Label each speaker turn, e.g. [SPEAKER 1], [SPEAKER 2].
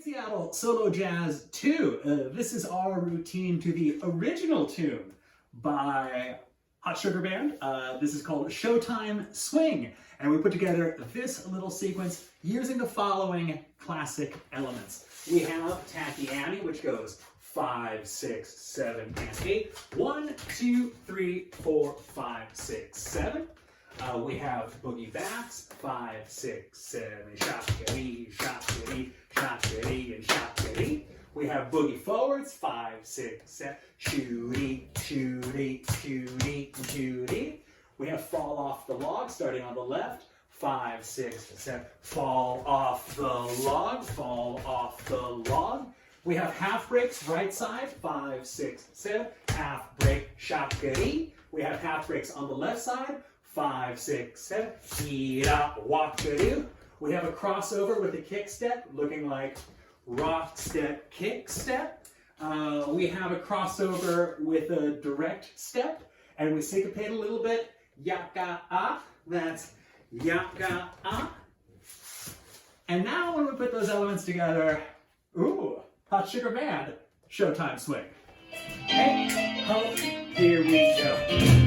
[SPEAKER 1] Seattle Solo Jazz 2. This is our routine to the original tune by Hot Sugar Band. This is called Showtime Swing, and we put together this little sequence using the following classic elements. We have Tacky Annie, which goes 5, 6, 7, and 8. 1, 2, 3, 4, 5, 6, 7. We have Boogie Backs, 5, 6, 7, shop-kitty, shop-kitty, shop-kitty, and shop-kitty. We have Boogie Forwards, 5, 6, 7, shooty, shooty, shooty, shooty. We have Fall Off the Log, starting on the left, 5, 6, 7, fall off the log, fall off the log. We have half breaks, right side, 5, 6, 7, half break, shop-kitty. We have half breaks on the left side, 5, 6, 7, walk-a-doo. We have a crossover with a kick step, looking like rock step, kick step. We have a crossover with a direct step, and we syncopate a little bit. Yaka-ah, that's yaka-ah. And now when we put those elements together, ooh, Hot Sugar Band, Showtime Swing. Hey, ho, here we go.